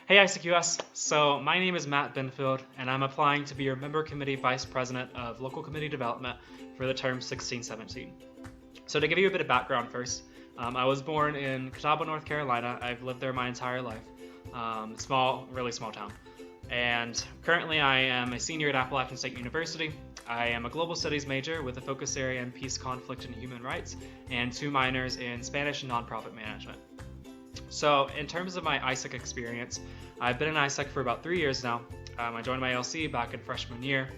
Hey AIESEC, so my name is Matt Benfield, and I'm applying to be your Member Committee Vice President of Local Committee Development for the term 1617. So to give you a bit of background first, I was born in Catawba, North Carolina. I've lived there my entire life. Really small town. And currently I am a senior at Appalachian State University. I am a global studies major with a focus area in peace, conflict, and human rights, and 2 minors in Spanish and nonprofit management. So in terms of my AIESEC experience, I've been in AIESEC for about 3 years now. I joined my LC back in freshman year,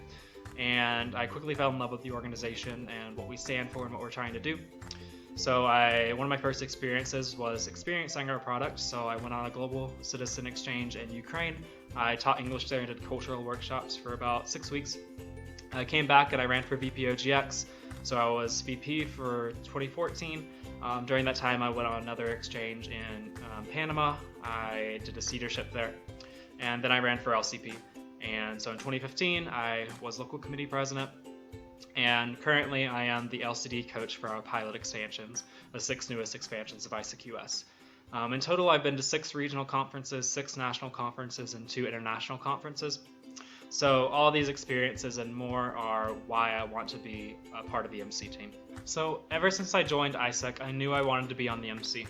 and I quickly fell in love with the organization and what we stand for and what we're trying to do. So one of my first experiences was experiencing our product. So I went on a global citizen exchange in Ukraine. I taught English there and did cultural workshops for about 6 weeks. I came back and I ran for VPOGX. So I was VP for 2014. During that time, I went on another exchange in Panama. I did a leadership there, and then I ran for LCP. And so in 2015, I was local committee president, and currently I am the LCD coach for our pilot expansions, the 6 newest expansions of AIESEC. In total, I've been to 6 regional conferences, 6 national conferences, and 2 international conferences. So all these experiences and more are why I want to be a part of the MC team. So ever since I joined AIESEC, I knew I wanted to be on the MC.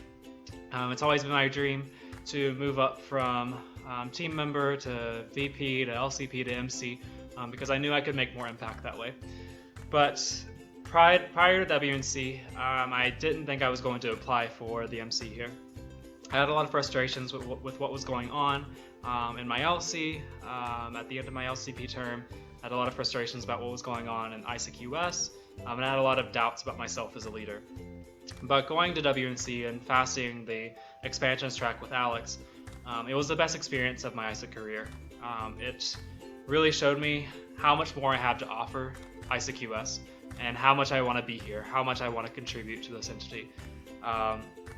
It's always been my dream to move up from team member to VP to LCP to MC because I knew I could make more impact that way. But prior to WNC, I didn't think I was going to apply for the MC here. I had a lot of frustrations with what was going on in my LC. At the end of my LCP term, I had a lot of frustrations about what was going on in AIESEC US, and I had a lot of doubts about myself as a leader. But going to WNC and fasting the expansions track with Alex, it was the best experience of my AIESEC career. It really showed me how much more I have to offer AIESEC US and how much I want to be here, how much I want to contribute to this entity.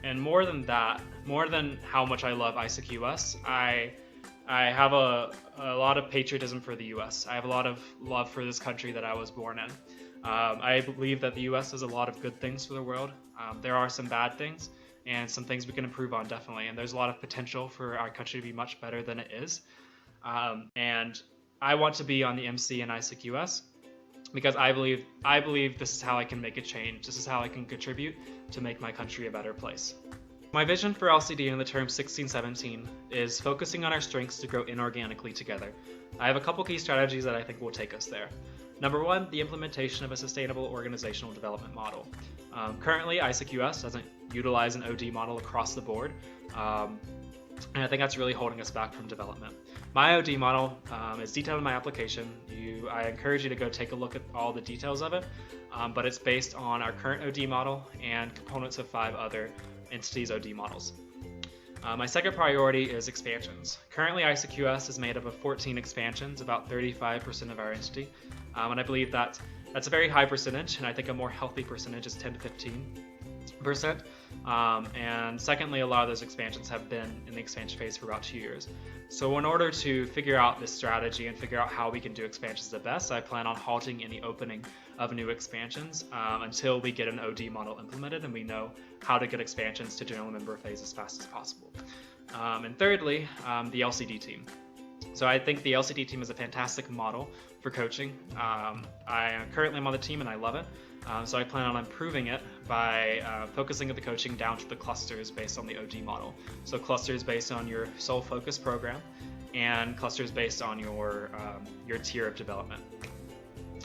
And more than that, more than how much I love AIESEC US, I have a lot of patriotism for the US. I have a lot of love for this country that I was born in. I believe that the US does a lot of good things for the world. There are some bad things and some things we can improve on, definitely. And there's a lot of potential for our country to be much better than it is. And I want to be on the MC in AIESEC US because I believe this is how I can make a change. This is how I can contribute to make my country a better place. My vision for LCD in the term 1617 is focusing on our strengths to grow inorganically together. I have a couple key strategies that I think will take us there. Number 1, the implementation of a sustainable organizational development model. Currently, AIESEC US doesn't utilize an OD model across the board, and I think that's really holding us back from development. My OD model is detailed in my application. I encourage you to go take a look at all the details of it, but it's based on our current OD model and components of 5 other entities' OD models. My second priority is expansions. Currently, AIESEC US is made up of 14 expansions, about 35% of our entity, and I believe that's a very high percentage, and I think a more healthy percentage is 10 to 15%. And secondly, a lot of those expansions have been in the expansion phase for about 2 years. So in order to figure out this strategy and figure out how we can do expansions the best, I plan on halting any opening of new expansions until we get an OD model implemented and we know how to get expansions to general member phase as fast as possible. And thirdly, the LCD team. So I think the LCD team is a fantastic model for coaching. I currently am on the team and I love it. So I plan on improving it by focusing the coaching down to the clusters based on the OD model. So clusters based on your sole focus program and clusters based on your tier of development.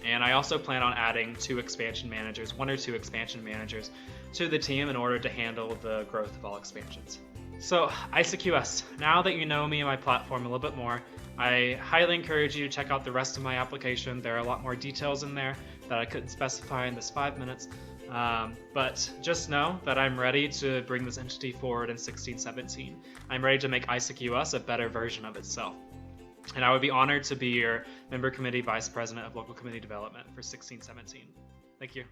And I also plan on adding 1 or 2 expansion managers to the team in order to handle the growth of all expansions. So AIESEC US, now that you know me and my platform a little bit more, I highly encourage you to check out the rest of my application. There are a lot more details in there that I couldn't specify in this 5 minutes. But just know that I'm ready to bring this entity forward in 1617. I'm ready to make AIESEC US a better version of itself. And I would be honored to be your Member Committee Vice President of Local Committee Development for 1617. Thank you.